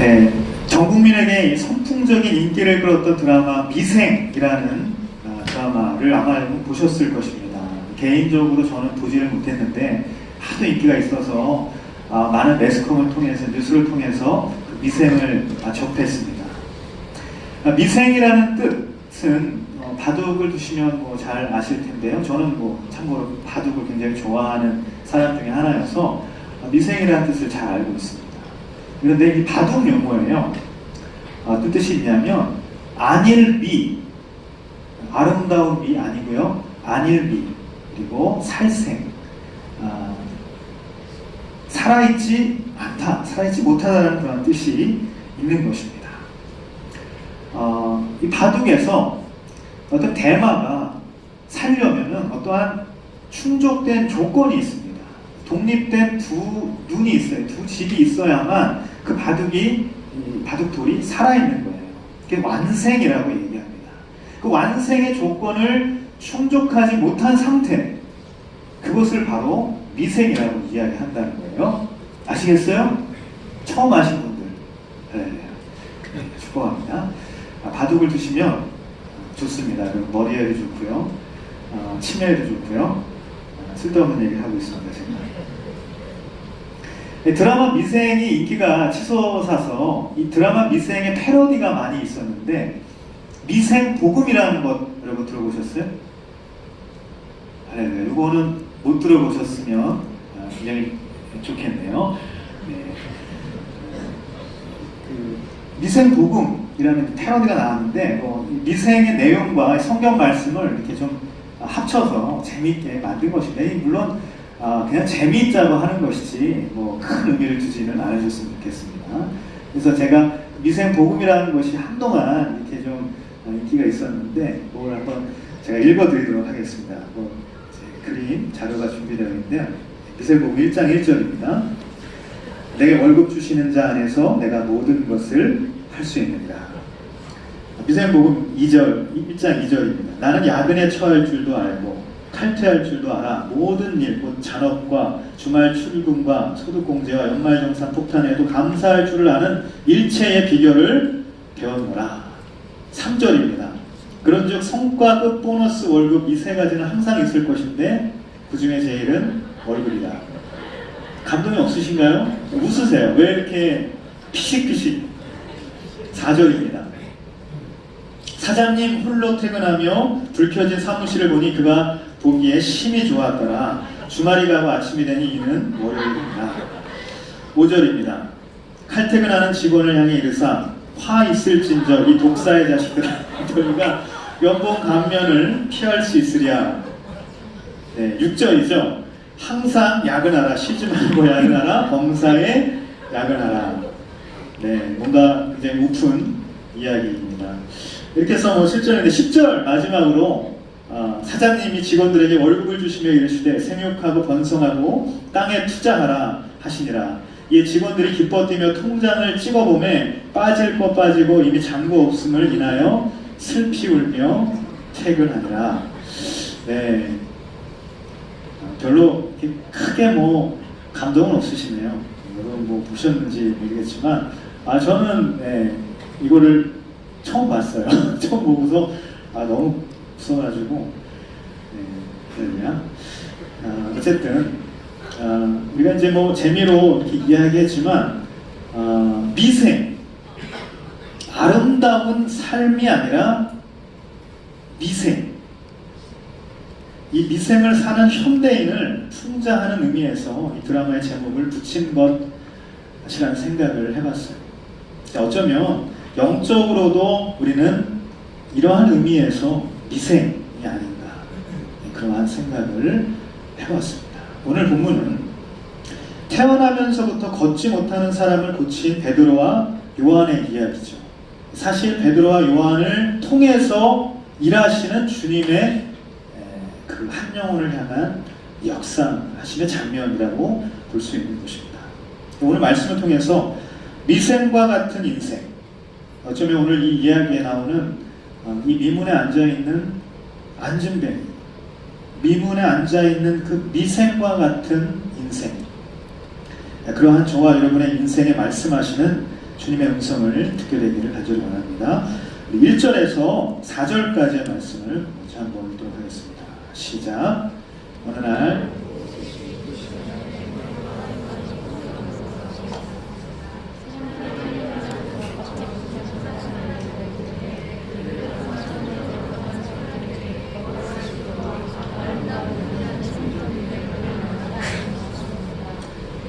네, 전 국민에게 선풍적인 인기를 끌었던 드라마 미생이라는 드라마를 아마 보셨을 것입니다. 개인적으로 저는 보지를 못했는데 하도 인기가 있어서 많은 매스컴을 통해서, 뉴스를 통해서 그 미생을 접했습니다. 미생이라는 뜻은 바둑을 두시면 잘 아실 텐데요. 저는 참고로 바둑을 굉장히 좋아하는 사람 중에 하나여서 미생이라는 뜻을 잘 알고 있습니다. 그런데 이 바둑 용어예요. 어떤 뜻이 있냐면 안일미, 아름다운 미 아니고요. 안일미, 그리고 살생, 살아있지 않다, 살아있지 못하다는 그런 뜻이 있는 것입니다. 이 바둑에서 어떤 대마가 살려면은 어떠한 충족된 조건이 있습니다. 독립된 두 눈이 있어요. 두 집이 있어야만 그 바둑돌이 살아있는 거예요. 그게 완생이라고 얘기합니다. 그 완생의 조건을 충족하지 못한 상태, 그것을 바로 미생이라고 이야기한다는 거예요. 아시겠어요? 처음 아신 분들. 네. 축복합니다. 바둑을 두시면 좋습니다. 머리에도 좋고요. 치매에도 좋고요. 쓸데없는 얘기를 하고 있습니다. 제가. 드라마 미생이 인기가 치솟아서 이 드라마 미생의 패러디가 많이 있었는데, 미생 복음이라는 것 여러분 들어보셨어요? 네, 이거는 못 들어보셨으면 굉장히 좋겠네요. 네. 미생 복음이라는 패러디가 나왔는데, 미생의 내용과 성경 말씀을 이렇게 좀 합쳐서 재미있게 만든 것인데, 물론 그냥 재미있자고 하는 것이지 큰 의미를 두지는 않으셨으면 좋겠습니다. 그래서 제가 미생 복음이라는 것이 한동안 이렇게 좀 인기가 있었는데, 그걸 한번 제가 읽어드리도록 하겠습니다. 그림 자료가 준비되어 있는데요. 미생 복음 1장 1절입니다. 내게 월급 주시는 자 안에서 내가 모든 것을 할 수 있느니라. 미생 복음 1장 2절입니다. 나는 야근에 처할 줄도 알고 칼퇴할 줄도 알아. 모든 일, 곧 잔업과 주말 출근과 소득공제와 연말정산 폭탄에도 감사할 줄을 아는 일체의 비결을 배웠노라. 3절입니다. 그런즉 성과, 끝, 보너스, 월급 이 세 가지는 항상 있을 것인데 그 중에 제일은 월급이다. 감동이 없으신가요? 웃으세요. 왜 이렇게 피식피식? 4절입니다. 사장님 홀로 퇴근하며 불 켜진 사무실을 보니 그가 보기에 심히 좋았더라. 주말이 가고 아침이 되니 이는 월요일입니다. 5절입니다. 칼퇴근하는 직원을 향해 이르사 화 있을진저 이 독사의 자식들아 너희가 연봉 감면을 피할 수 있으랴. 네, 6절이죠. 항상 야근하라. 쉬지 말고 야근하라. 범사에 야근하라. 네, 뭔가 굉장히 우픈 이야기입니다. 이렇게 해서 실전인데 10절 마지막으로 사장님이 직원들에게 월급을 주시며 이르시되 생육하고 번성하고 땅에 투자하라 하시니라. 이 직원들이 기뻐 뛰며 통장을 찍어보매 빠질 것 빠지고 이미 잔고 없음을 인하여 슬피 울며 퇴근하니라. 네, 별로 크게 감동은 없으시네요. 여러분 보셨는지 모르겠지만 저는 이거를 처음 봤어요. 처음 보고서 너무 무서워가지고 어쨌든 우리가 이제 재미로 이렇게 이야기했지만 미생, 아름다운 삶이 아니라 미생, 이 미생을 사는 현대인을 풍자하는 의미에서 이 드라마의 제목을 붙인 것이라는 생각을 해봤어요. 어쩌면 영적으로도 우리는 이러한 의미에서 미생이 아닌가, 그러한 생각을 해봤습니다. 오늘 본문은 태어나면서부터 걷지 못하는 사람을 고친 베드로와 요한의 이야기죠. 사실 베드로와 요한을 통해서 일하시는 주님의 그 한 영혼을 향한 역사하시는 장면이라고 볼 수 있는 것입니다. 오늘 말씀을 통해서 미생과 같은 인생, 어쩌면 오늘 이 이야기에 나오는 이 미문에 앉아있는 안진뱅이, 미문에 앉아있는 그 미생과 같은 인생, 그러한 저와 여러분의 인생에 말씀하시는 주님의 음성을 듣게 되기를 간절히 원합니다. 1절에서 4절까지의 말씀을 먼저 한번 읽도록 하겠습니다. 시작. 어느 날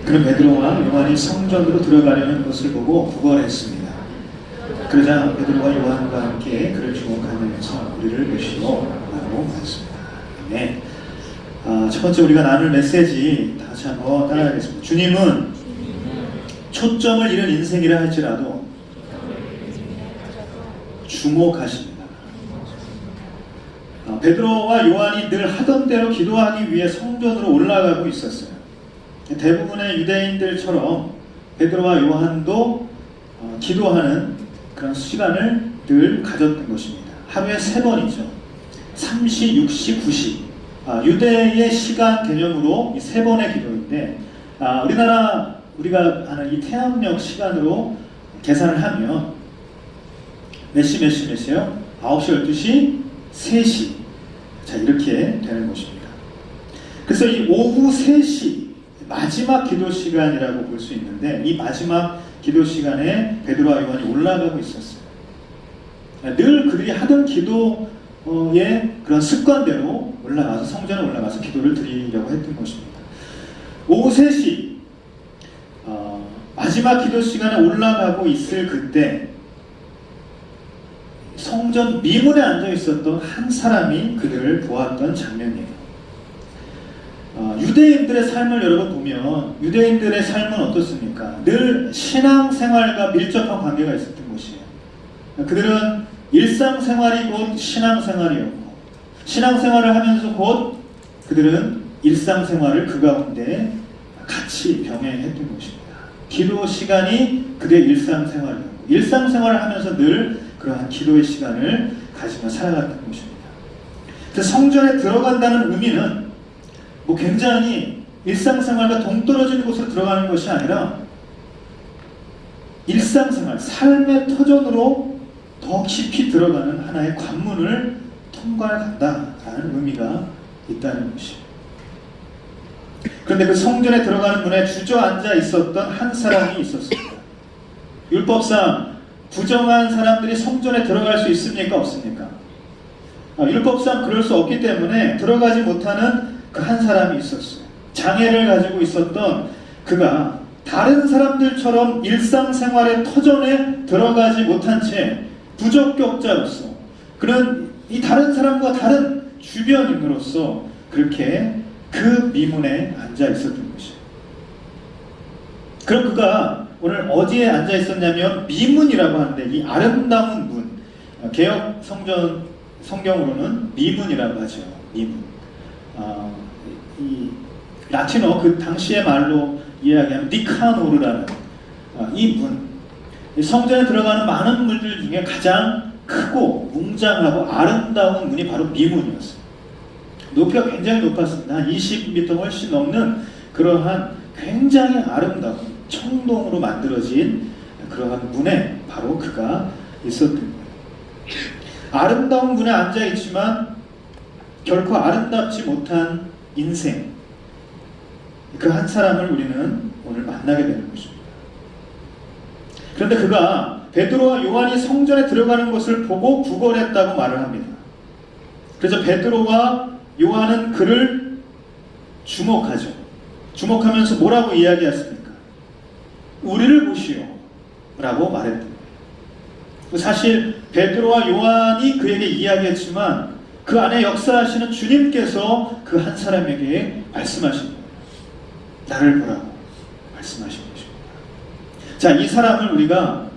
그는 베드로와 요한이 성전으로 들어가려는 것을 보고 구걸했습니다. 그러자 베드로와 요한과 함께 그를 주목하면서 우리를 보시오 라고 말했습니다. 네. 첫 번째 우리가 나눌 메시지 다시 한번 따라가겠습니다. 주님은 초점을 잃은 인생이라 할지라도 주목하십니다. 베드로와 요한이 늘 하던 대로 기도하기 위해 성전으로 올라가고 있었어요. 대부분의 유대인들처럼 베드로와 요한도 기도하는 그런 시간을 늘 가졌던 것입니다. 하루에 3번이죠. 3시, 6시, 9시. 유대의 시간 개념으로 이 3번의 기도인데, 우리가 아는 이 태양력 시간으로 계산을 하면 몇 시요? 9시, 12시, 3시. 자, 이렇게 되는 것입니다. 그래서 이 오후 3시 마지막 기도 시간이라고 볼 수 있는데, 이 마지막 기도 시간에 베드로와 요한이 올라가고 있었어요. 늘 그들이 하던 기도의 그런 습관대로 올라가서 성전에 올라가서 기도를 드리려고 했던 것입니다. 오후 3시 마지막 기도 시간에 올라가고 있을 그때 성전 미문에 앉아 있었던 한 사람이 그들을 보았던 장면이에요. 유대인들의 삶을 여러분 보면 유대인들의 삶은 어떻습니까? 늘 신앙생활과 밀접한 관계가 있었던 것이에요. 그들은 일상생활이 곧 신앙생활이었고, 신앙생활을 하면서 곧 그들은 일상생활을 그 가운데 같이 병행했던 것입니다. 기도 시간이 그들의 일상생활이었고, 일상생활을 하면서 늘 그러한 기도의 시간을 가지며 살아갔던 것입니다. 그래서 성전에 들어간다는 의미는 굉장히 일상생활과 동떨어진 곳으로 들어가는 것이 아니라 일상생활, 삶의 터전으로 더 깊이 들어가는 하나의 관문을 통과해 간다라는 의미가 있다는 것이에요. 그런데 그 성전에 들어가는 문에 주저앉아 있었던 한 사람이 있었습니다. 율법상 부정한 사람들이 성전에 들어갈 수 있습니까? 없습니까? 율법상 그럴 수 없기 때문에 들어가지 못하는 그 한 사람이 있었어요. 장애를 가지고 있었던 그가 다른 사람들처럼 일상생활의 터전에 들어가지 못한 채 부적격자로서, 그는 이 다른 사람과 다른 주변인으로서 그렇게 그 미문에 앉아 있었던 것이에요. 그럼 그가 오늘 어디에 앉아 있었냐면 미문이라고 하는데, 이 아름다운 문, 개역 성경으로는 미문이라고 하죠. 미문. 이 라틴어 그 당시의 말로 이야기하면 니카노르라는 이 문, 성전에 들어가는 많은 문들 중에 가장 크고 웅장하고 아름다운 문이 바로 미문이었어요. 높이가 굉장히 높았습니다. 한 20m 훨씬 넘는 그러한 굉장히 아름다운 청동으로 만들어진 그러한 문에 바로 그가 있었던 거예요. 아름다운 문에 앉아 있지만 결코 아름답지 못한 인생, 그 한 사람을 우리는 오늘 만나게 되는 것입니다. 그런데 그가 베드로와 요한이 성전에 들어가는 것을 보고 구걸했다고 말을 합니다. 그래서 베드로와 요한은 그를 주목하죠. 주목하면서 뭐라고 이야기했습니까? 우리를 보시오 라고 말했던 거예요. 사실 베드로와 요한이 그에게 이야기했지만 그 안에 역사하시는 주님께서 그 한 사람에게 말씀하신 거예요. 나를 보라고 말씀하신 것입니다. 자, 이 사람을 우리가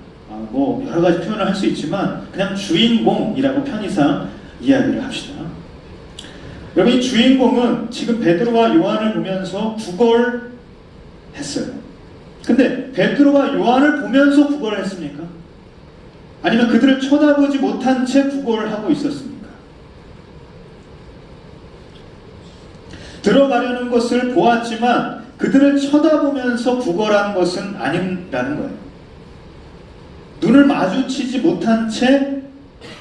여러 가지 표현을 할 수 있지만 그냥 주인공이라고 편의상 이야기를 합시다. 여러분, 이 주인공은 지금 베드로와 요한을 보면서 구걸했어요. 근데 베드로와 요한을 보면서 구걸했습니까? 아니면 그들을 쳐다보지 못한 채 구걸을 하고 있었습니까? 들어가려는 것을 보았지만 그들을 쳐다보면서 구걸한 것은 아니라는 거예요. 눈을 마주치지 못한 채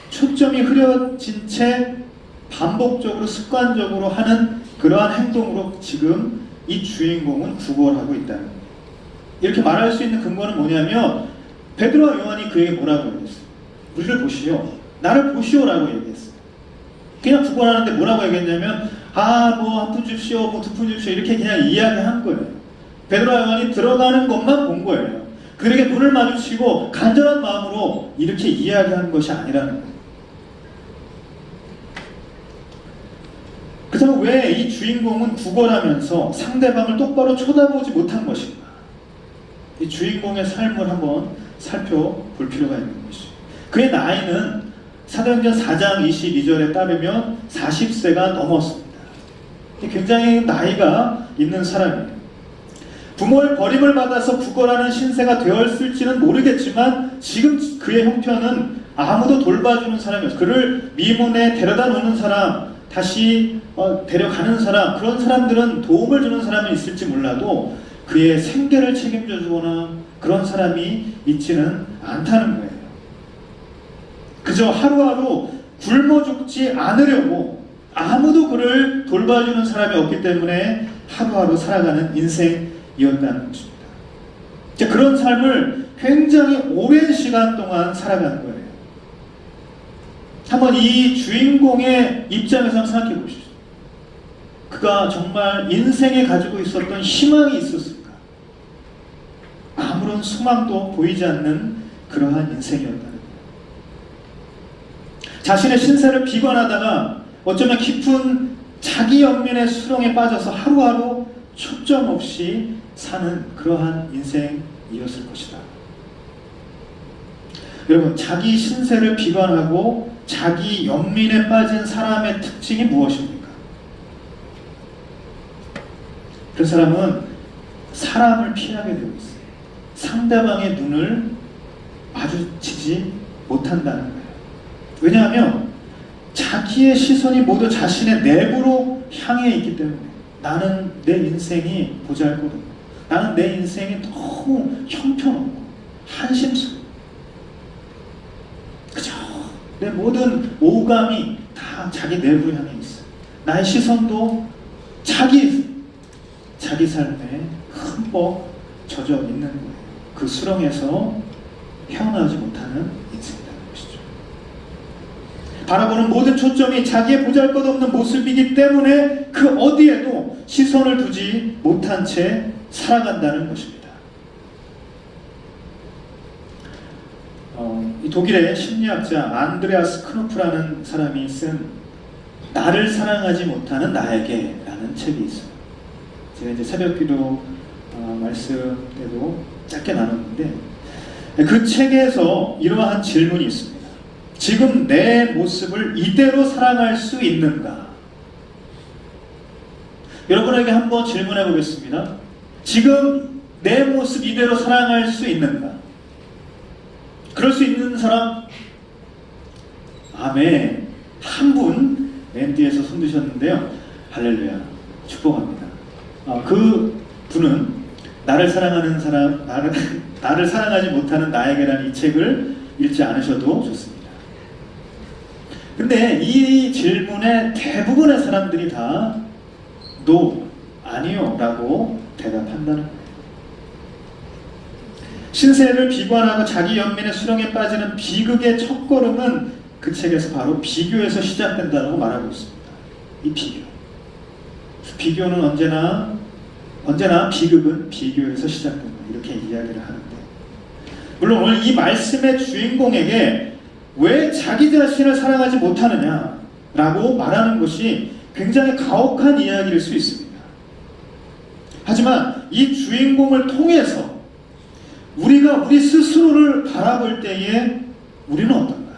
초점이 흐려진 채 반복적으로 습관적으로 하는 그러한 행동으로 지금 이 주인공은 구걸하고 있다는 거예요. 이렇게 말할 수 있는 근거는 뭐냐면 베드로와 요한이 그에게 뭐라고 얘기했어요? 우리를 보시오, 나를 보시오라고 얘기했어요. 그냥 구걸하는데 뭐라고 얘기했냐면 뭐 한 푼 줍시오, 뭐 두 푼 줍시오 이렇게 그냥 이야기한 거예요. 베드로와 요한이 들어가는 것만 본 거예요. 그에게 눈을 마주치고 간절한 마음으로 이렇게 이야기하는 것이 아니라는 거예요. 그렇다면 왜 이 주인공은 구걸하면서 상대방을 똑바로 쳐다보지 못한 것인가? 이 주인공의 삶을 한번 살펴볼 필요가 있는 것이죠. 그의 나이는 사도행전 4장 22절에 따르면 40세가 넘었습니다. 굉장히 나이가 있는 사람이에요. 부모의 버림을 받아서 구걸하는 신세가 되었을지는 모르겠지만 지금 그의 형편은 아무도 돌봐주는 사람이 없어요. 그를 미문에 데려다 놓는 사람, 다시 데려가는 사람, 그런 사람들은 도움을 주는 사람은 있을지 몰라도 그의 생계를 책임져 주거나 그런 사람이 있지는 않다는 거예요. 그저 하루하루 굶어 죽지 않으려고 아무도 그를 돌봐주는 사람이 없기 때문에 하루하루 살아가는 인생이었다는 것입니다. 그런 삶을 굉장히 오랜 시간 동안 살아가는 거예요. 한번 이 주인공의 입장에서 한번 생각해 보십시오. 그가 정말 인생에 가지고 있었던 희망이 있었을까? 아무런 소망도 보이지 않는 그러한 인생이었다는 거예요. 자신의 신세를 비관하다가 어쩌면 깊은 자기 연민의 수렁에 빠져서 하루하루 초점 없이 사는 그러한 인생이었을 것이다. 여러분, 자기 신세를 비관하고 자기 연민에 빠진 사람의 특징이 무엇입니까? 그 사람은 사람을 피하게 되고 있어요. 상대방의 눈을 마주치지 못한다는 거예요. 왜냐하면 자기의 시선이 모두 자신의 내부로 향해 있기 때문에 나는 내 인생이 보잘것없고 나는 내 인생이 너무 형편없고 한심스럽고 그죠? 내 모든 오감이 다 자기 내부로 향해 있어요. 나의 시선도 자기 삶에 흠뻑 젖어 있는 거예요. 그 수렁에서 헤어나오지 못하는 인생이라는 것이죠. 바라보는 모든 초점이 자기의 보잘것없는 모습이기 때문에 그 어디에도 시선을 두지 못한 채 살아간다는 것입니다. 이 독일의 심리학자 안드레아스 크노프라는 사람이 쓴 나를 사랑하지 못하는 나에게 라는 책이 있어요. 제가 이제 새벽기도 말씀 때도 짧게 나눴는데 그 책에서 이러한 질문이 있습니다. 지금 내 모습을 이대로 사랑할 수 있는가? 여러분에게 한번 질문해 보겠습니다. 지금 내 모습 이대로 사랑할 수 있는가? 그럴 수 있는 사람? 아멘. 한 분 맨 뒤에서 손 드셨는데요. 할렐루야. 축복합니다. 그 분은 나를 사랑하는 사람, 나를 사랑하지 못하는 나에게라는 이 책을 읽지 않으셔도 좋습니다. 근데 이 질문에 대부분의 사람들이 다 No, 아니요 라고 대답한다는 거예요. 신세를 비관하고 자기 연민의 수렁에 빠지는 비극의 첫걸음은 그 책에서 바로 비교에서 시작된다고 말하고 있습니다. 이 비교는 언제나 비극은 비교에서 시작된다 이렇게 이야기를 하는데, 물론 오늘 이 말씀의 주인공에게 왜 자기 자신을 사랑하지 못하느냐 라고 말하는 것이 굉장히 가혹한 이야기일 수 있습니다. 하지만 이 주인공을 통해서 우리가 우리 스스로를 바라볼 때에 우리는 어떤가?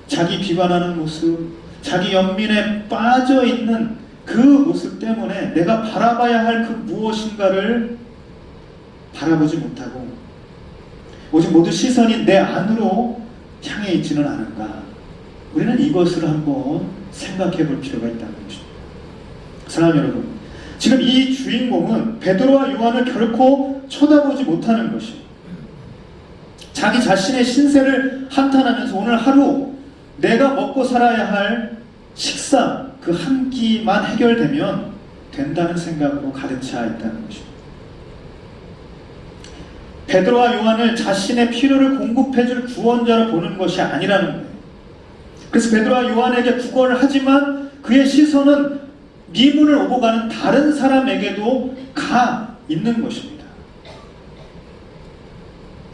자기 비관하는 모습, 자기 연민에 빠져있는 그 모습 때문에 내가 바라봐야 할 그 무엇인가를 바라보지 못하고 오직 모든 시선이 내 안으로 향해 있지는 않은가? 우리는 이것을 한번 생각해 볼 필요가 있다는 것입니다. 사랑하는 여러분, 지금 이 주인공은 베드로와 요한을 결코 쳐다보지 못하는 것이 자기 자신의 신세를 한탄하면서 오늘 하루 내가 먹고 살아야 할 식사 그 한 끼만 해결되면 된다는 생각으로 가득 차 있다는 것입니다. 베드로와 요한을 자신의 필요를 공급해줄 구원자로 보는 것이 아니라는 거예요. 그래서 베드로와 요한에게 구걸을 하지만 그의 시선은 미문을 오고 가는 다른 사람에게도 가 있는 것입니다.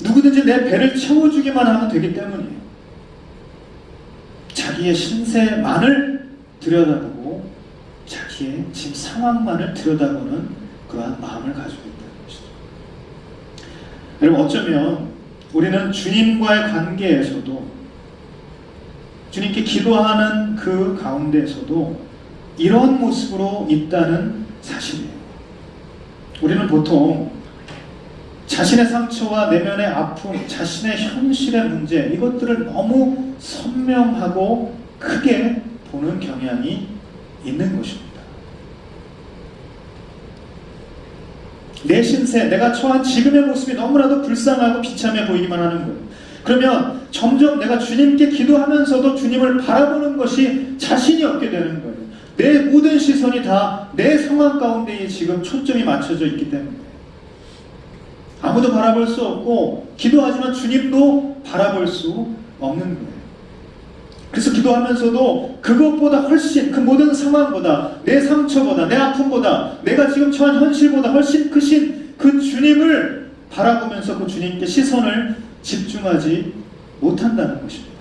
누구든지 내 배를 채워주기만 하면 되기 때문이에요. 자기의 신세만을 들여다보고 자기의 지금 상황만을 들여다보는 그러한 마음을 가지고 있다는 것이죠. 여러분, 어쩌면 우리는 주님과의 관계에서도, 주님께 기도하는 그 가운데에서도 이런 모습으로 있다는 사실이에요. 우리는 보통 자신의 상처와 내면의 아픔, 자신의 현실의 문제, 이것들을 너무 선명하고 크게 보는 경향이 있는 것입니다. 내 신세, 내가 처한 지금의 모습이 너무나도 불쌍하고 비참해 보이기만 하는 거예요. 그러면 점점 내가 주님께 기도하면서도 주님을 바라보는 것이 자신이 없게 되는 거예요. 내 모든 시선이 다 내 상황 가운데에 지금 초점이 맞춰져 있기 때문에 아무도 바라볼 수 없고, 기도하지만 주님도 바라볼 수 없는 거예요. 그래서 기도하면서도 그것보다 훨씬, 그 모든 상황보다, 내 상처보다, 내 아픔보다, 내가 지금 처한 현실보다 훨씬 크신 그 주님을 바라보면서 그 주님께 시선을 집중하지 못한다는 것입니다.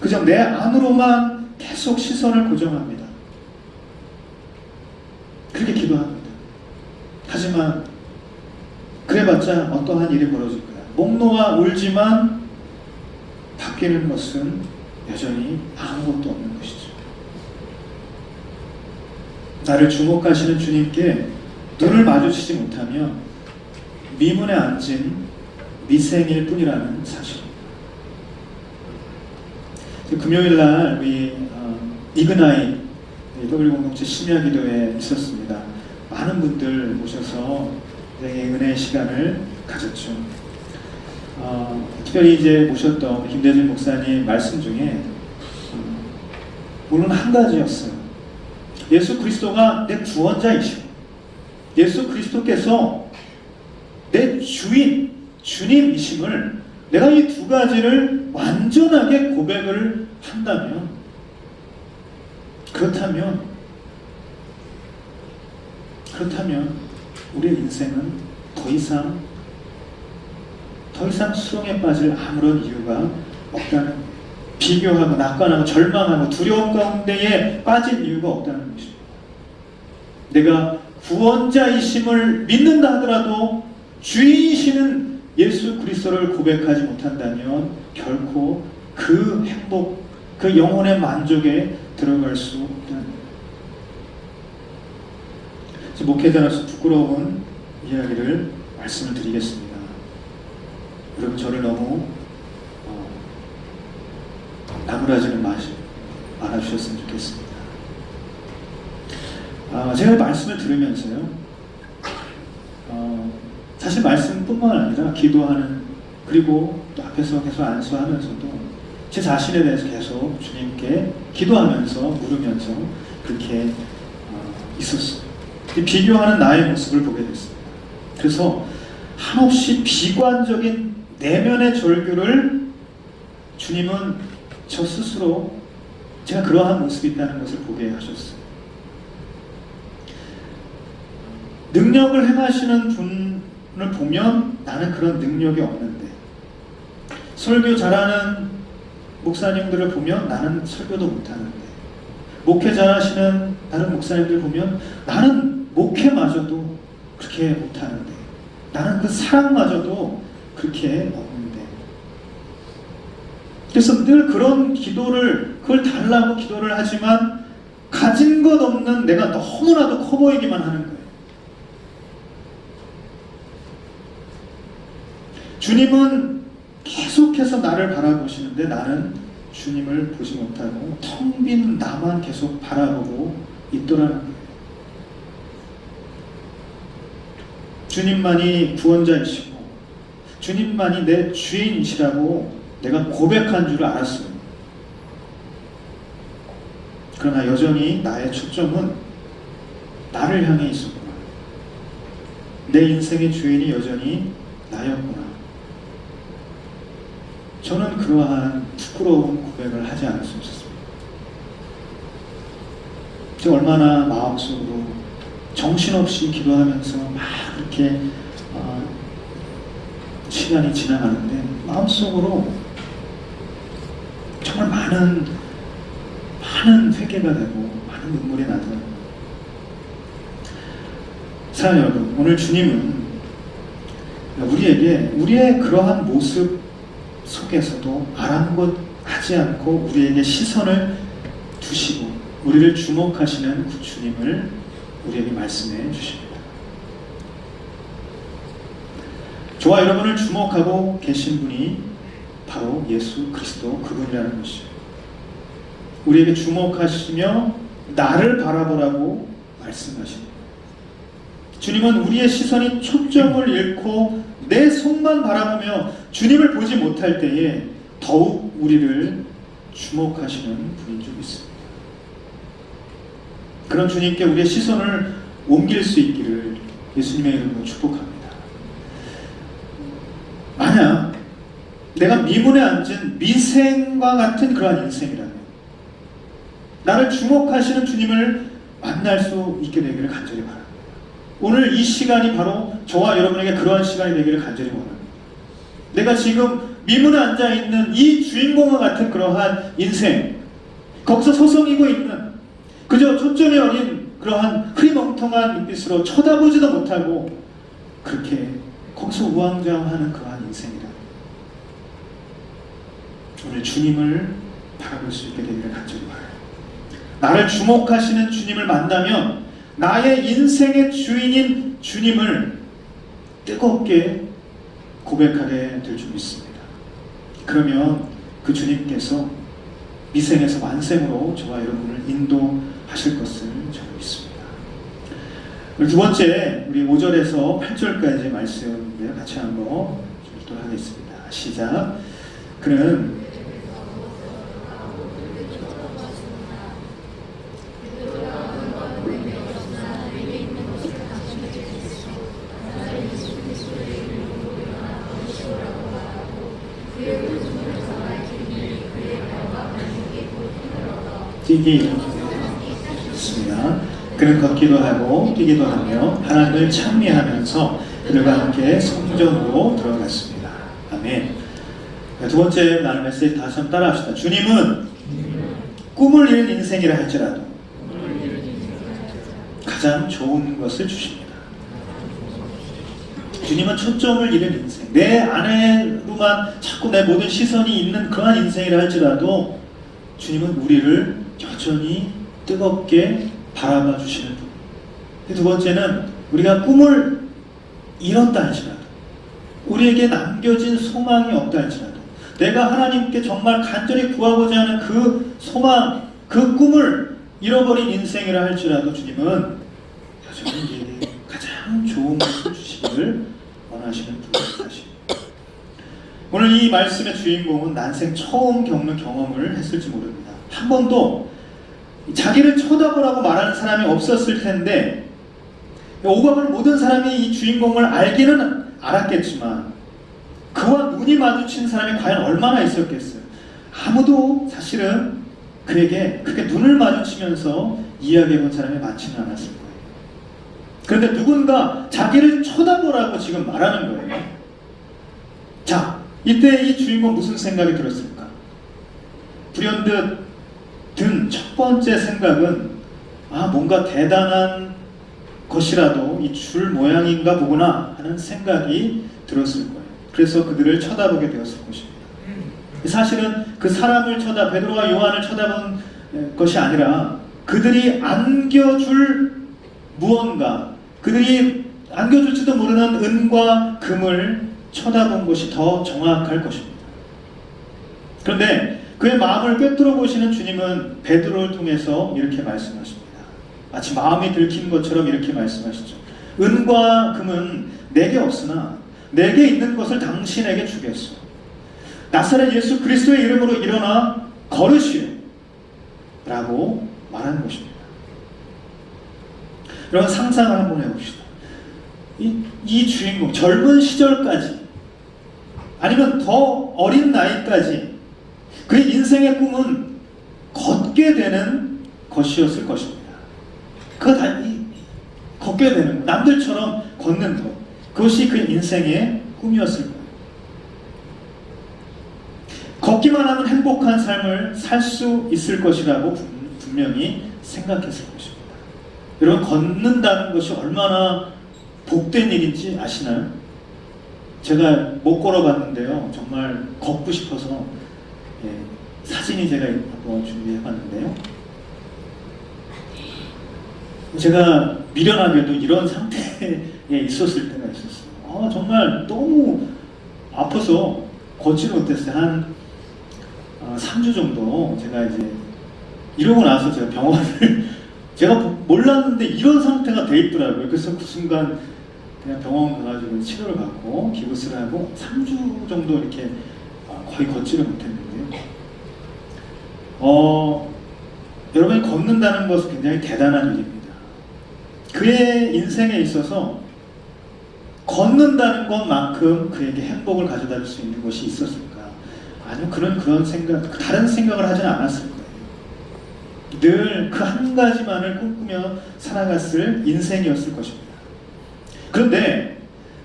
그저 내 안으로만 계속 시선을 고정합니다. 그렇게 기도합니다. 하지만 그래봤자 어떠한 일이 벌어질 거야. 목 놓아 울지만 바뀌는 것은 여전히 아무것도 없는 것이죠. 나를 주목하시는 주님께 눈을 마주치지 못하면 미문에 앉은 미생일 뿐이라는 사실입니다. 금요일날 우리 이그나잇 W 공동체 심야 기도에 있었습니다. 많은 분들 오셔서 은혜의 시간을 가졌죠. 특별히 이제 모셨던 김대진 목사님 말씀 중에 물론 한 가지였어요. 예수 그리스도가 내 구원자이시고 예수 그리스도께서 내 주인, 주님이심을 내가 이 두 가지를 완전하게 고백을 한다면, 그렇다면 우리의 인생은 더 이상 수렁에 빠질 아무런 이유가 없다는 거예요. 비교하고 낙관하고 절망하고 두려움 가운데에 빠질 이유가 없다는 것입니다. 내가 구원자이심을 믿는다 하더라도 주인이시는 예수 그리스도를 고백하지 못한다면 결코 그 행복, 그 영혼의 만족에 들어갈 수 없다는 거예요. 목회자로서 부끄러운 이야기를 말씀을 드리겠습니다. 여러분, 저를 너무 나무라지는 말아주셨으면 좋겠습니다. 제가 말씀을 들으면서요, 사실 말씀뿐만 아니라 기도하는, 그리고 또 앞에서 계속 안수하면서도 제 자신에 대해서 계속 주님께 기도하면서 물으면서 그렇게 있었어요. 비교하는 나의 모습을 보게 됐습니다. 그래서 한없이 비관적인 내면의 절규를 주님은 저 스스로 제가 그러한 모습이 있다는 것을 보게 하셨어요. 능력을 행하시는 분을 보면 나는 그런 능력이 없는데, 설교 잘하는 목사님들을 보면 나는 설교도 못하는데, 목회 잘하시는 다른 목사님들 보면 나는 목회마저도 그렇게 못하는데, 나는 그 사랑마저도 그렇게 없는데. 그래서 늘 그런 기도를, 그걸 달라고 기도를 하지만 가진 것 없는 내가 너무나도 커 보이기만 하는 거예요. 주님은 계속해서 나를 바라보시는데 나는 주님을 보지 못하고 텅 빈 나만 계속 바라보고 있더라는 거예요. 주님만이 구원자이시고 주님만이 내 주인이시라고 내가 고백한 줄 알았어요. 그러나 여전히 나의 초점은 나를 향해 있었구나. 내 인생의 주인이 여전히 나였구나. 저는 그러한 부끄러운 고백을 하지 않을 수 없었습니다. 제가 얼마나 마음속으로 정신없이 기도하면서 막 이렇게 시간이 지나가는데 마음속으로 정말 많은 회개가 되고 많은 눈물이 나더라고요. 사랑하는 여러분, 오늘 주님은 우리에게 우리의 그러한 모습 속에서도 아랑곳하지 않고 우리에게 시선을 두시고 우리를 주목하시는 그 주님을 우리에게 말씀해 주십니다. 저와 여러분을 주목하고 계신 분이 바로 예수 그리스도 그분이라는 것이죠. 우리에게 주목하시며 나를 바라보라고 말씀하십니다. 주님은 우리의 시선이 초점을 잃고 내 속만 바라보며 주님을 보지 못할 때에 더욱 우리를 주목하시는 분인 줄 믿습니다. 그런 주님께 우리의 시선을 옮길 수 있기를 예수님의 이름으로 축복합니다. 만약 내가 미문에 앉은 미생과 같은 그러한 인생이라면 나를 주목하시는 주님을 만날 수 있게 되기를 간절히 바랍니다. 오늘 이 시간이 바로 저와 여러분에게 그러한 시간이 되기를 간절히 원합니다. 내가 지금 미문에 앉아있는 이 주인공과 같은 그러한 인생, 거기서 서성이고 있는 그저 초점이 어린 그러한 흐리멍텅한 눈빛으로 쳐다보지도 못하고 그렇게 거기서 우왕좌왕하는 그러한 인생이다. 오늘 주님을 바라볼 수 있게 되기를 간절히 바라요. 나를 주목하시는 주님을 만나면 나의 인생의 주인인 주님을 뜨겁게 고백하게 될 줄 믿습니다. 그러면 그 주님께서 미생에서 만생으로 저와 여러분을 인도하실 것을 저는 믿습니다. 두 번째, 우리 5절에서 8절까지 말씀인데요. 같이 한번 읽도록 하겠습니다. 시작. 그는 뛰기 있습니다. 그는 걷기도 하고 뛰기도 하며 하나님을 찬미하면서 그들과 함께 성전으로 들어갔습니다. 아멘. 두 번째 나눌 메시지 다시 한번 따라합시다. 주님은 꿈을 이룬 인생이라 할지라도 가장 좋은 것을 주십니다. 주님은 초점을 잃은 인생, 내 안에로만 자꾸 내 모든 시선이 있는 그러한 인생이라 할지라도 주님은 우리를 여전히 뜨겁게 바라봐 주시는 분. 두 번째는 우리가 꿈을 잃었다 할지라도 우리에게 남겨진 소망이 없다 할지라도 내가 하나님께 정말 간절히 구하고자 하는 그 소망, 그 꿈을 잃어버린 인생이라 할지라도 주님은 여전히 우리에게 가장 좋은 것을 주시기를 원하시는 분이십니다. 오늘 이 말씀의 주인공은 난생 처음 겪는 경험을 했을지 모릅니다. 한 번도 자기를 쳐다보라고 말하는 사람이 없었을 텐데 오감을 모든 사람이 이 주인공을 알기는 알았겠지만 그와 눈이 마주친 사람이 과연 얼마나 있었겠어요? 아무도 사실은 그에게 그렇게 눈을 마주치면서 이야기해본 사람이 많지는 않았을 거예요. 그런데 누군가 자기를 쳐다보라고 지금 말하는 거예요. 자, 이때 이 주인공 무슨 생각이 들었을까? 불현듯 든 첫 번째 생각은 뭔가 대단한 것이라도 이 줄 모양인가 보구나 하는 생각이 들었을 거예요. 그래서 그들을 쳐다보게 되었을 것입니다. 사실은 그 사람을 베드로와 요한을 쳐다본 것이 아니라 그들이 안겨줄 무언가, 그들이 안겨줄지도 모르는 은과 금을 쳐다본 것이 더 정확할 것입니다. 그런데 그의 마음을 꿰뚫어 보시는 주님은 베드로를 통해서 이렇게 말씀하십니다. 마치 마음이 들킨 것처럼 이렇게 말씀하시죠. 은과 금은 내게 없으나 내게 있는 것을 당신에게 주겠소. 나사렛 예수 그리스도의 이름으로 일어나 걸으시오 라고 말하는 것입니다. 여러분 상상을 한번 해봅시다. 이 주인공 젊은 시절까지 아니면 더 어린 나이까지 그의 인생의 꿈은 걷게 되는 것이었을 것입니다. 그거 다 걷게 되는 것, 남들처럼 걷는 것, 그것이 그의 인생의 꿈이었을 거예요. 걷기만 하면 행복한 삶을 살 수 있을 것이라고 분명히 생각했을 것입니다. 여러분 걷는다는 것이 얼마나 복된 일인지 아시나요? 제가 못 걸어봤는데요. 정말 걷고 싶어서 사진이 제가 한번 준비해봤는데요. 제가 미련하게도 이런 상태에 있었을 때가 있었어요. 정말 너무 아파서 걷지를 못했어요. 한 3주 정도 제가 이제 이러고 나서 제가 병원을 제가 몰랐는데 이런 상태가 돼 있더라고요. 그래서 그 순간 그냥 병원 가가지고 치료를 받고 기부스를 하고 3주 정도 이렇게 거의 걷지를 못했는데요. 여러분이 걷는다는 것은 굉장히 대단한 일입니다. 그의 인생에 있어서 걷는다는 것만큼 그에게 행복을 가져다 줄 수 있는 것이 있었을까? 아니면 그런 생각, 다른 생각을 하지는 않았을 거예요. 늘 그 한 가지만을 꿈꾸며 살아갔을 인생이었을 것입니다. 그런데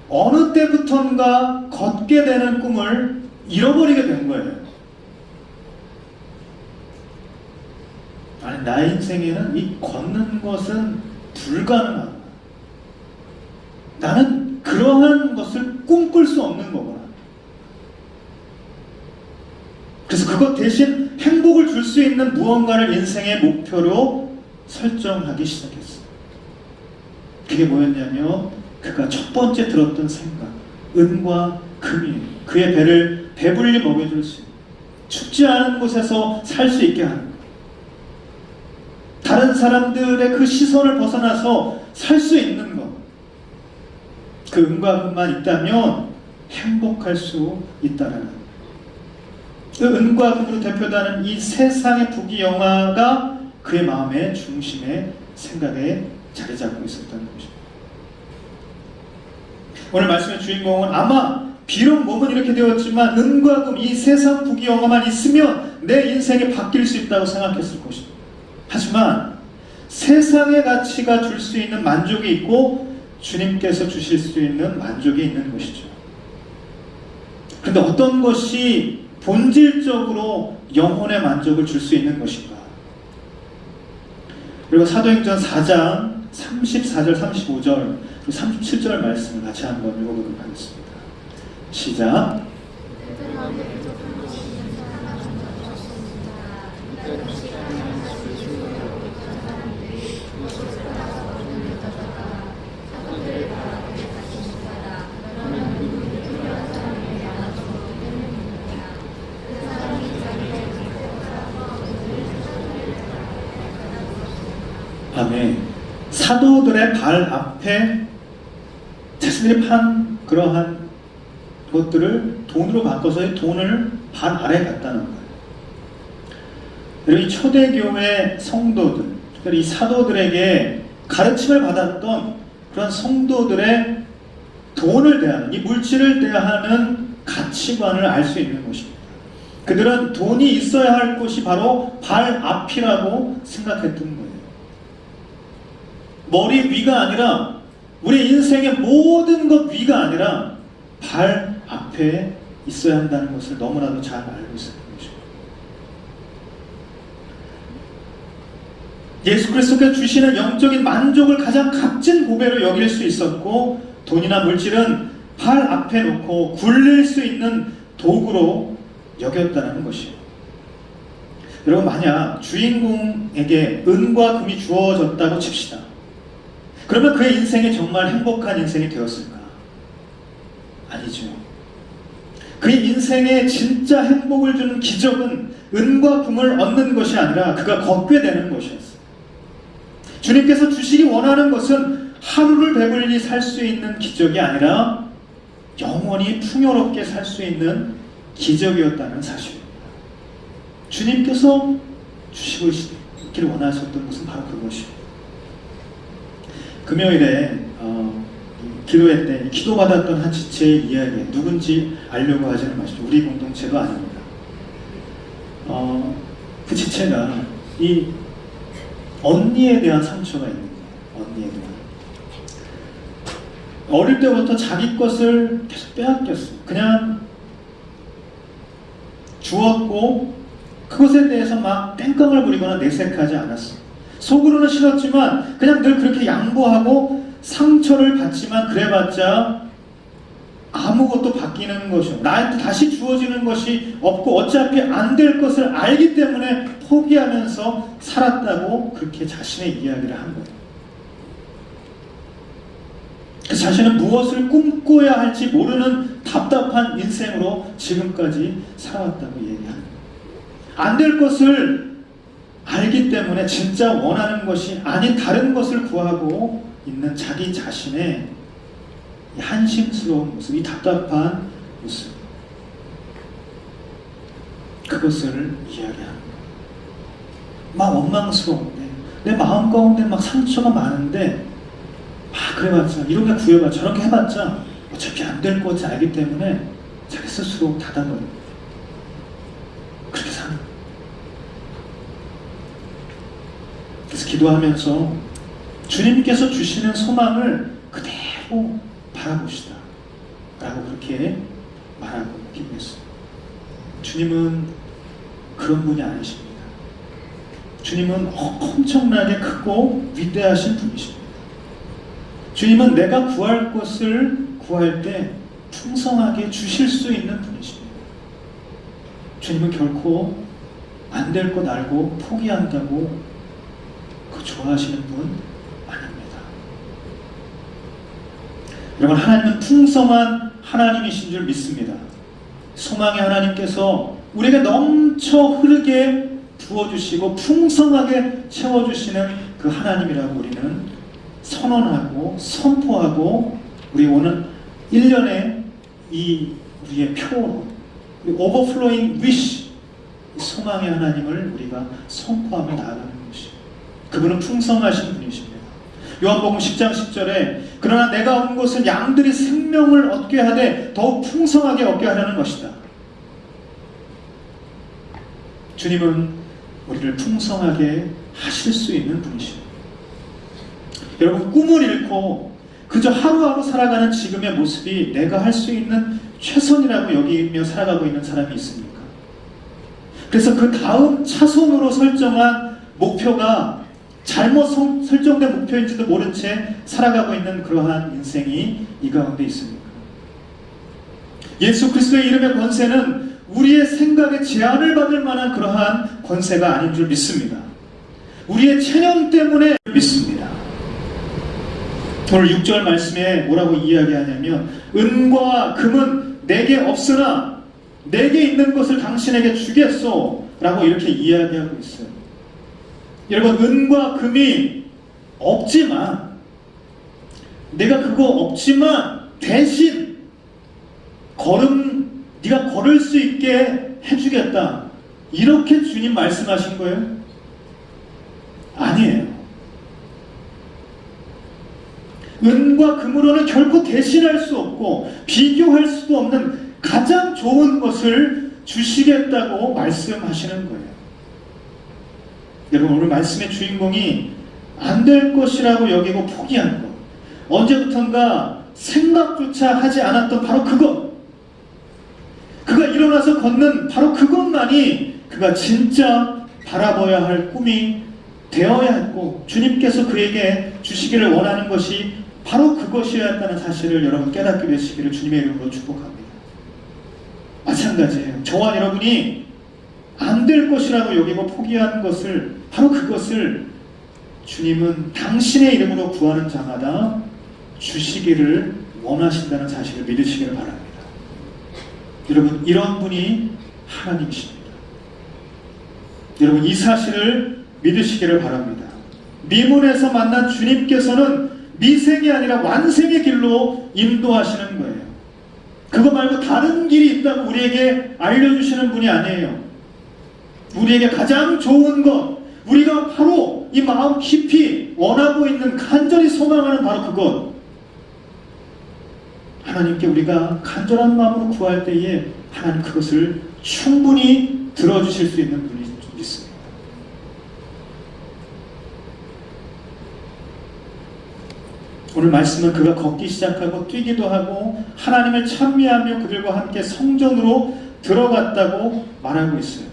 어느 때부턴가 걷게 되는 꿈을 잃어버리게 된 거예요. 아니, 나의 인생에는 이 걷는 것은 불가능하다. 나는 그러한 것을 꿈꿀 수 없는 거구나. 그래서 그것 대신 행복을 줄 수 있는 무언가를 인생의 목표로 설정하기 시작했어요. 그게 뭐였냐면 그가 첫 번째 들었던 생각, 은과 금이 그의 배를 배불리 먹여줄 수 있는, 춥지 않은 곳에서 살 수 있게 하는 것, 다른 사람들의 그 시선을 벗어나서 살 수 있는 것, 그 은과 금만 있다면 행복할 수 있다라는 것. 그 은과 금으로 대표되는 이 세상의 부귀영화가 그의 마음의 중심에 생각에 자리 잡고 있었다는 것입니다. 오늘 말씀의 주인공은 아마 비록 몸은 이렇게 되었지만 은과 금, 이 세상 부귀영화만 있으면 내 인생이 바뀔 수 있다고 생각했을 것입니다. 하지만 세상의 가치가 줄 수 있는 만족이 있고 주님께서 주실 수 있는 만족이 있는 것이죠. 그런데 어떤 것이 본질적으로 영혼의 만족을 줄 수 있는 것인가? 그리고 사도행전 4장 34절, 35절, 37절 말씀을 같이 한번 읽어보도록 하겠습니다. 시작. 아멘. 사도들의 발 앞에 자신들이 판 그러한 것들을 돈으로 바꿔서 돈을 발 아래에 갖다는 거예요. 그리고 이 초대교회 성도들, 특별히 이 사도들에게 가르침을 받았던 그런 성도들의 돈을 대하는, 이 물질을 대하는 가치관을 알 수 있는 것입니다. 그들은 돈이 있어야 할 곳이 바로 발 앞이라고 생각했던 거예요. 머리 위가 아니라, 우리 인생의 모든 것 위가 아니라 발 앞에 있어야 한다는 것을 너무나도 잘 알고 있었던 것입니다. 예수 그리스도께서 주시는 영적인 만족을 가장 값진 보배로 여길 수 있었고, 돈이나 물질은 발 앞에 놓고 굴릴 수 있는 도구로 여겼다는 것이에요. 여러분, 만약 주인공에게 은과 금이 주어졌다고 칩시다. 그러면 그의 인생이 정말 행복한 인생이 되었을까? 아니죠. 그의 인생에 진짜 행복을 주는 기적은 은과 금을 얻는 것이 아니라 그가 걷게 되는 것이었어요. 주님께서 주시기 원하는 것은 하루를 배불리 살 수 있는 기적이 아니라 영원히 풍요롭게 살 수 있는 기적이었다는 사실입니다. 주님께서 주시길 원하셨던 것은 바로 그것입니다. 금요일에 기도회 때 기도받았던 한 지체의 이야기, 누군지 알려고 하지는 마십시오. 우리 공동체도 아닙니다. 그 지체가 이 언니에 대한 상처가 있는 거예요. 언니에 대한. 어릴 때부터 자기 것을 계속 빼앗겼어요. 그냥 주었고 그것에 대해서 막 땡깡을 부리거나 내색하지 않았어요. 속으로는 싫었지만 그냥 늘 그렇게 양보하고 상처를 받지만 그래봤자 아무것도 바뀌는 것이 없고 나한테 다시 주어지는 것이 없고 어차피 안 될 것을 알기 때문에 포기하면서 살았다고 그렇게 자신의 이야기를 한 거예요. 그 자신은 무엇을 꿈꿔야 할지 모르는 답답한 인생으로 지금까지 살아왔다고 얘기합니다. 안 될 것을 알기 때문에 진짜 원하는 것이 아닌 다른 것을 구하고 있는 자기 자신의 이 한심스러운 모습, 이 답답한 모습, 그것을 이야기합니다. 막 원망스러운데 내 마음 가운데 막 상처가 많은데 그래봤자 이렇게 구해봤자 저렇게 해봤자 어차피 안 될 것을 알기 때문에 자기 스스로 닫아버려요. 그렇게 사는 거예요. 그래서 기도하면서 주님께서 주시는 소망을 그대로 바라봅시다 라고 그렇게 말하고 기도했어요. 주님은 그런 분이 아니십니다. 주님은 엄청나게 크고 위대하신 분이십니다. 주님은 내가 구할 것을 구할 때 풍성하게 주실 수 있는 분이십니다. 주님은 결코 안 될 것 알고 포기한다고 그 좋아하시는 분 아닙니다. 여러분, 하나님은 풍성한 하나님이신 줄 믿습니다. 소망의 하나님께서 우리에게 넘쳐 흐르게 부어주시고 풍성하게 채워주시는 그 하나님이라고 우리는 선언하고 선포하고 우리 오늘 1년의 이 우리의 표로 오버플로잉 위시 소망의 하나님을 우리가 선포하며 나아가는 것입니다. 그분은 풍성하신 분이십니다. 요한복음 10장 10절에 그러나 내가 온 것은 양들이 생명을 얻게 하되 더욱 풍성하게 얻게 하려는 것이다. 주님은 우리를 풍성하게 하실 수 있는 분이십니다. 여러분, 꿈을 잃고 그저 하루하루 살아가는 지금의 모습이 내가 할 수 있는 최선이라고 여기며 살아가고 있는 사람이 있습니까? 그래서 그 다음 차선으로 설정한 목표가 잘못 설정된 목표인지도 모른 채 살아가고 있는 그러한 인생이 이 가운데 있습니까? 예수 그리스도의 이름의 권세는 우리의 생각에 제한을 받을 만한 그러한 권세가 아닌 줄 믿습니다. 우리의 체념 때문에 믿습니다. 오늘 6절 말씀에 뭐라고 이야기하냐면 은과 금은 내게 없으나 내게 있는 것을 당신에게 주겠소 라고 이렇게 이야기하고 있어요. 여러분, 은과 금이 없지만 내가 그거 없지만 대신 네가 걸을 수 있게 해주겠다 이렇게 주님 말씀하신 거예요? 아니에요. 은과 금으로는 결코 대신할 수 없고 비교할 수도 없는 가장 좋은 것을 주시겠다고 말씀하시는 거예요. 여러분, 오늘 말씀의 주인공이 안 될 것이라고 여기고 포기한 것, 언제부턴가 생각조차 하지 않았던 바로 그것, 그가 일어나서 걷는 바로 그것만이 그가 진짜 바라봐야 할 꿈이 되어야 했고 주님께서 그에게 주시기를 원하는 것이 바로 그것이어야 했다는 사실을 여러분 깨닫게 되시기를 주님의 이름으로 축복합니다. 마찬가지예요. 저와 여러분이 안 될 것이라고 여기고 포기한 것을, 바로 그것을 주님은 당신의 이름으로 구하는 자마다 주시기를 원하신다는 사실을 믿으시기를 바랍니다. 여러분, 이런 분이 하나님이십니다. 여러분, 이 사실을 믿으시기를 바랍니다. 미문에서 만난 주님께서는 미생이 아니라 완생의 길로 인도하시는 거예요. 그거 말고 다른 길이 있다고 우리에게 알려주시는 분이 아니에요. 우리에게 가장 좋은 것, 우리가 바로 이 마음 깊이 원하고 있는, 간절히 소망하는 바로 그것, 하나님께 우리가 간절한 마음으로 구할 때에 하나님 그것을 충분히 들어주실 수 있는 분이 있습니다. 오늘 말씀은 그가 걷기 시작하고 뛰기도 하고 하나님을 찬미하며 그들과 함께 성전으로 들어갔다고 말하고 있어요.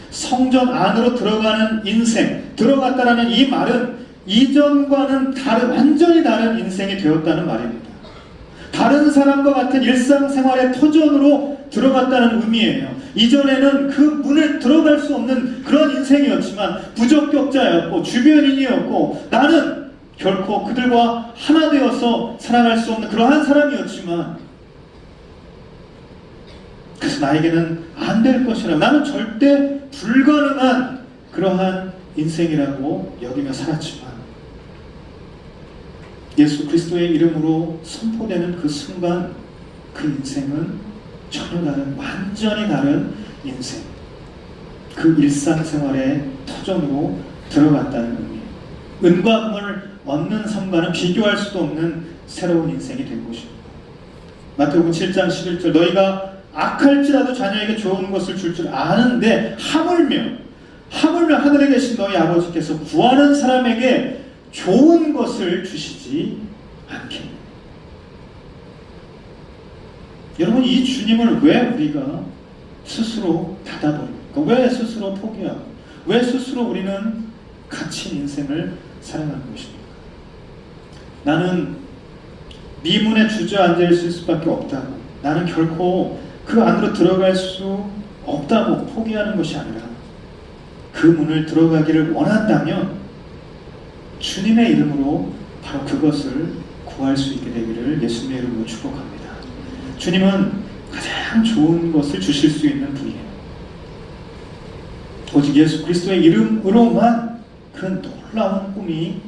성전 안으로 들어가는 인생, 들어갔다라는 이 말은 이전과는 완전히 다른 인생이 되었다는 말입니다. 다른 사람과 같은 일상생활의 터전으로 들어갔다는 의미예요. 이전에는 그 문을 들어갈 수 없는 그런 인생이었지만 부적격자였고 주변인이었고 나는 결코 그들과 하나 되어서 살아갈 수 없는 그러한 사람이었지만, 그래서 나에게는 안 될 것이라, 나는 절대 불가능한 그러한 인생이라고 여기며 살았지만 예수 그리스도의 이름으로 선포되는 그 순간 그 인생은 전혀 다른, 완전히 다른 인생, 그 일상생활의 터전으로 들어갔다는 의미, 은과 금을 얻는 삶과는 비교할 수도 없는 새로운 인생이 된 것입니다. 마태복음 7장 11절 너희가 악할지라도 자녀에게 좋은 것을 줄 줄 아는데 하물며 하늘에 계신 너희 아버지께서 구하는 사람에게 좋은 것을 주시지 않겠느냐. 여러분, 이 주님을 왜 우리가 스스로 닫아버립니까? 왜 스스로 포기하고, 왜 스스로 우리는 갇힌 인생을 살아가는 것입니까? 나는 미문에 주저앉아 있을 수밖에 없다고, 나는 결코 그 안으로 들어갈 수 없다고 포기하는 것이 아니라 그 문을 들어가기를 원한다면 주님의 이름으로 바로 그것을 구할 수 있게 되기를 예수님의 이름으로 축복합니다. 주님은 가장 좋은 것을 주실 수 있는 분이에요. 오직 예수 그리스도의 이름으로만 그런 놀라운 꿈이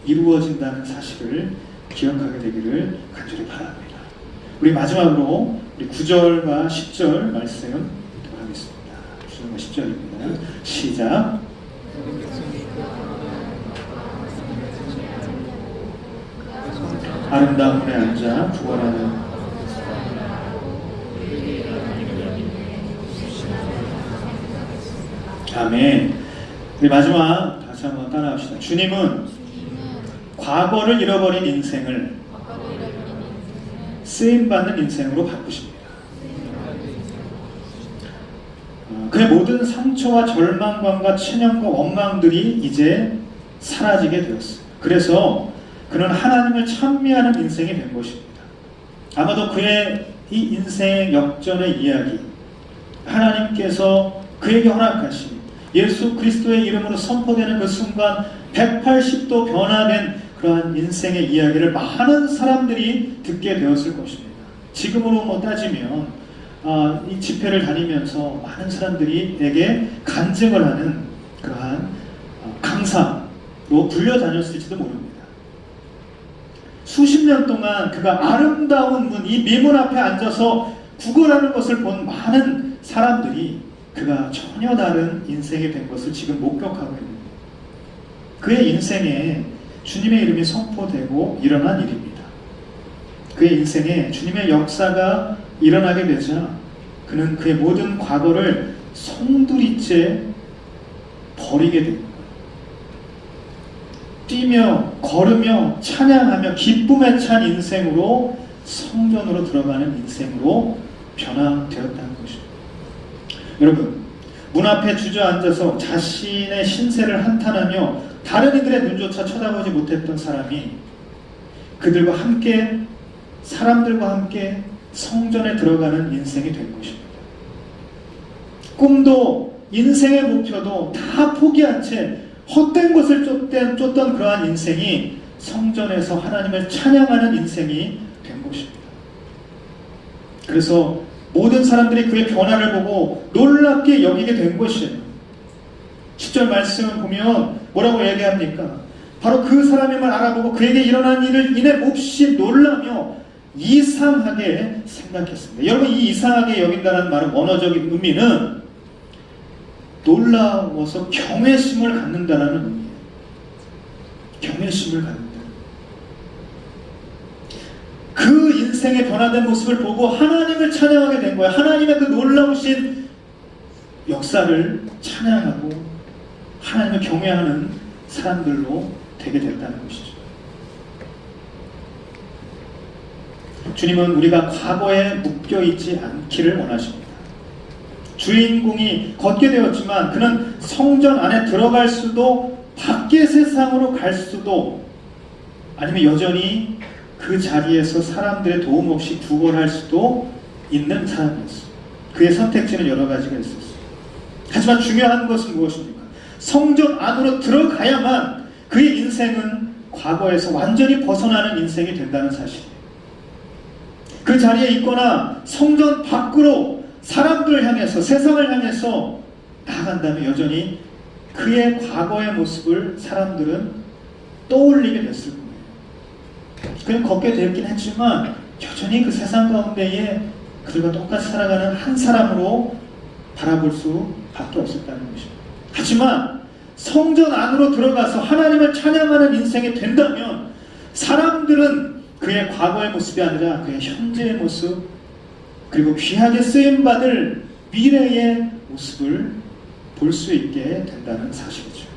이루어진다는 사실을 기억하게 되기를 간절히 바랍니다. 우리 마지막으로 우리 9절과 10절 말씀 하겠습니다. 9절과 10절입니다. 시작. 아름다운 문에 앉아 구원하는 아멘. 우리 마지막 다시 한번 따라합시다. 주님은 과거를 잃어버린 인생을 쓰임받는 인생으로 바꾸십니다. 그의 모든 상처와 절망감과 체념과 원망들이 이제 사라지게 되었어요. 그래서 그는 하나님을 찬미하는 인생이 된 것입니다. 아마도 그의 이 인생 역전의 이야기, 하나님께서 그에게 허락하신 예수 그리스도의 이름으로 선포되는 그 순간 180도 변화된 그러한 인생의 이야기를 많은 사람들이 듣게 되었을 것입니다. 지금으로 따지면 이 집회를 다니면서 많은 사람들이에게 간증을 하는 그러한 강사로 불려다녔을지도 모릅니다. 수십 년 동안 그가 아름다운 문, 이 미문 앞에 앉아서 구걸하는 것을 본 많은 사람들이 그가 전혀 다른 인생이 된 것을 지금 목격하고 있습니다. 그의 인생에 주님의 이름이 선포되고 일어난 일입니다. 그의 인생에 주님의 역사가 일어나게 되자 그는 그의 모든 과거를 송두리째 버리게 됩니다. 뛰며 걸으며 찬양하며 기쁨에 찬 인생으로 성전으로 들어가는 인생으로 변화되었다는 것입니다. 여러분, 문 앞에 주저앉아서 자신의 신세를 한탄하며 다른 이들의 눈조차 쳐다보지 못했던 사람이 그들과 함께, 사람들과 함께 성전에 들어가는 인생이 된 것입니다. 꿈도 인생의 목표도 다 포기한 채 헛된 것을 쫓던 그러한 인생이 성전에서 하나님을 찬양하는 인생이 된 것입니다. 그래서 모든 사람들이 그의 변화를 보고 놀랍게 여기게 된 것이에요. 10절 말씀을 보면 뭐라고 얘기합니까? 바로 그 사람임을 알아보고 그에게 일어난 일을 인해 몹시 놀라며 이상하게 생각했습니다. 여러분, 이 이상하게 여긴다는 말은 원어적인 의미는 놀라워서 경외심을 갖는다는 의미예요. 경외심을 갖는다. 그 인생의 변화된 모습을 보고 하나님을 찬양하게 된 거예요. 하나님의 그 놀라우신 역사를 찬양하고 하나님을 경외하는 사람들로 되게 됐다는 것이죠. 주님은 우리가 과거에 묶여있지 않기를 원하십니다. 주인공이 걷게 되었지만 그는 성전 안에 들어갈 수도 밖의 세상으로 갈 수도 아니면 여전히 그 자리에서 사람들의 도움 없이 구걸할 수도 있는 사람이었어요. 그의 선택지는 여러 가지가 있었어요. 하지만 중요한 것은 무엇입니까? 성전 안으로 들어가야만 그의 인생은 과거에서 완전히 벗어나는 인생이 된다는 사실이에요. 그 자리에 있거나 성전 밖으로 사람들을 향해서 세상을 향해서 나아간다면 여전히 그의 과거의 모습을 사람들은 떠올리게 됐을 거예요. 그냥 걷게 되었긴 했지만 여전히 그 세상 가운데에 그들과 똑같이 살아가는 한 사람으로 바라볼 수밖에 없었다는 것입니다. 하지만 성전 안으로 들어가서 하나님을 찬양하는 인생이 된다면 사람들은 그의 과거의 모습이 아니라 그의 현재의 모습, 그리고 귀하게 쓰임받을 미래의 모습을 볼 수 있게 된다는 사실이죠.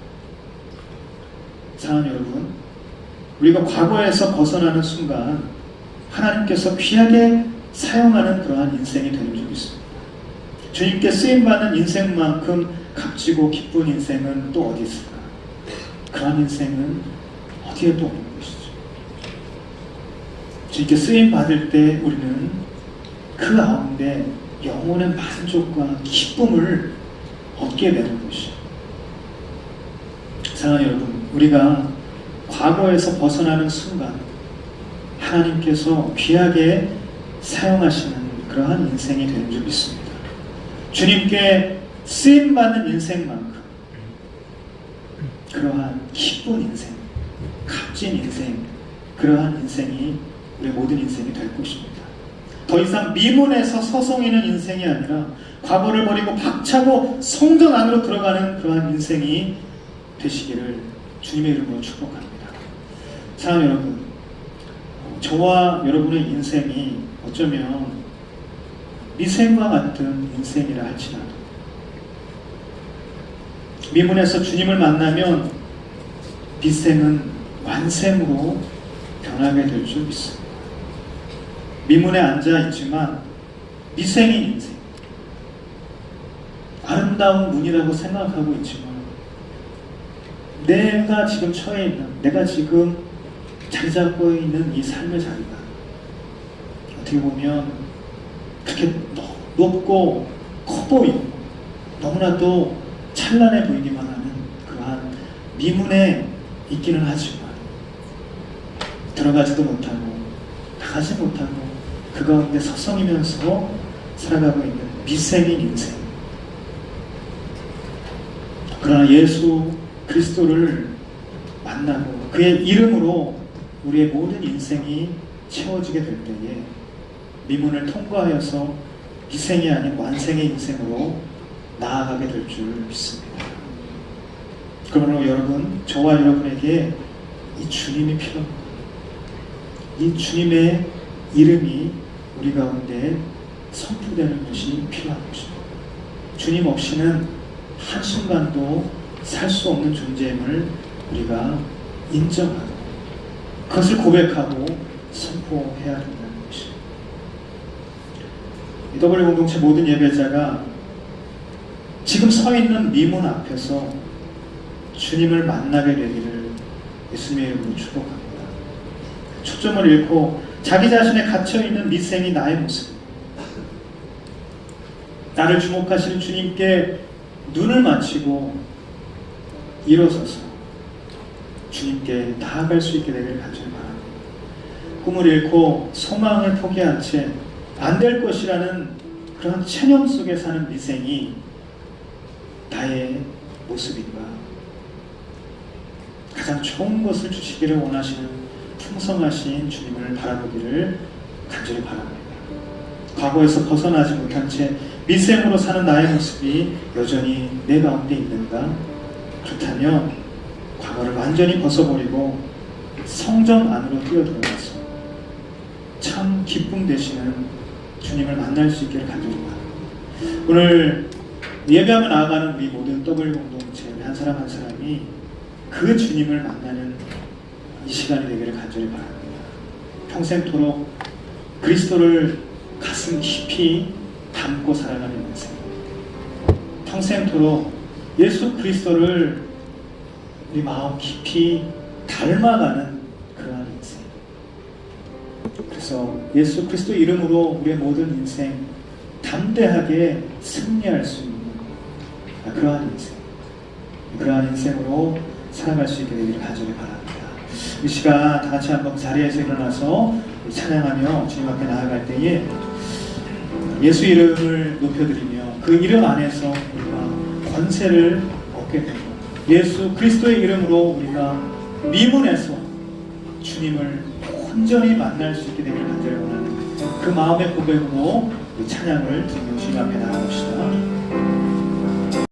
사랑하는 여러분, 우리가 과거에서 벗어나는 순간 하나님께서 귀하게 사용하는 그러한 인생이 되는 줄 믿습니다. 주님께 쓰임받는 인생만큼 값지고 기쁜 인생은 또 어디 있을까? 그러한 인생은 어디에도 없는 것이죠. 주님께 쓰임받을 때 우리는 그 가운데 영혼의 만족과 기쁨을 얻게 되는 것이죠. 사랑하는 여러분, 우리가 과거에서 벗어나는 순간 하나님께서 귀하게 사용하시는 그러한 인생이 되는 줄 믿습니다. 주님께 쓰임받는 인생만큼 그러한 기쁜 인생, 값진 인생, 그러한 인생이 우리 모든 인생이 될 것입니다. 더 이상 미문에서 서성이는 인생이 아니라 과거를 버리고 박차고 성전 안으로 들어가는 그러한 인생이 되시기를 주님의 이름으로 축복합니다. 사랑하는 여러분, 저와 여러분의 인생이 어쩌면 미생과 같은 인생이라 할지라도 미문에서 주님을 만나면 미생은 완생으로 변하게 될 줄 믿습니다. 미문에 앉아있지만 미생인 인생, 아름다운 문이라고 생각하고 있지만 내가 지금 처해 있는, 내가 지금 자리 잡고 있는 이 삶의 자리가 어떻게 보면 그렇게 높고 커 보이고 너무나도 찬란해 보이기만 하는 그러한 미문에 있기는 하지만 들어가지도 못하고 나가지 못하고 그 가운데 서성이면서 살아가고 있는 미생인 인생. 그러나 예수 그리스도를 만나고 그의 이름으로 우리의 모든 인생이 채워지게 될 때에 미문을 통과하여서 미생이 아닌 완생의 인생으로 나아가게 될 줄 믿습니다. 그러므로 여러분, 저와 여러분에게 이 주님이 필요합니다. 이 주님의 이름이 우리 가운데 선포되는 것이 필요한 것입니다. 주님 없이는 한순간도 살 수 없는 존재임을 우리가 인정하고 그것을 고백하고 선포해야 된다는 것입니다. W 공동체 모든 예배자가 지금 서 있는 미문 앞에서 주님을 만나게 되기를 예수님의 이름으로 축복합니다. 초점을 잃고 자기 자신에 갇혀있는 미생이 나의 모습, 나를 주목하시는 주님께 눈을 맞추고 일어서서 주님께 나아갈 수 있게 되기를 간절히 바랍니다. 꿈을 잃고 소망을 포기한 채 안 될 것이라는 그런 체념 속에 사는 미생이 나의 모습인가? 가장 좋은 것을 주시기를 원하시는 풍성하신 주님을 바라보기를 간절히 바랍니다. 과거에서 벗어나지 못한 채 미생으로 사는 나의 모습이 여전히 내 가운데 있는가? 그렇다면 과거를 완전히 벗어버리고 성전 안으로 뛰어들어가서 참 기쁨 되시는 주님을 만날 수 있기를 간절히 바랍니다. 오늘 예배하며 나아가는 우리 모든 더블 공동체 한 사람 한 사람이 그 주님을 만나는 이 시간이 되기를 간절히 바랍니다. 평생토록 그리스도를 가슴 깊이 담고 살아가는 인생, 평생토록 예수 그리스도를 우리 마음 깊이 닮아가는 그러한 인생. 그래서 예수 그리스도 이름으로 우리의 모든 인생 담대하게 승리할 수 있는 그러한 인생, 그러한 인생으로 살아갈 수 있게 되기를 간절히 바랍니다. 이 시간 다 같이 한번 자리에서 일어나서 찬양하며 주님 앞에 나아갈 때에 예수 이름을 높여드리며 그 이름 안에서 우리가 권세를 얻게 되고 예수 그리스도의 이름으로 우리가 미문에서 주님을 온전히 만날 수 있게 되기를 간절히 원하는 그 마음의 고백으로 찬양을 드리며 주님 앞에 나아갑시다.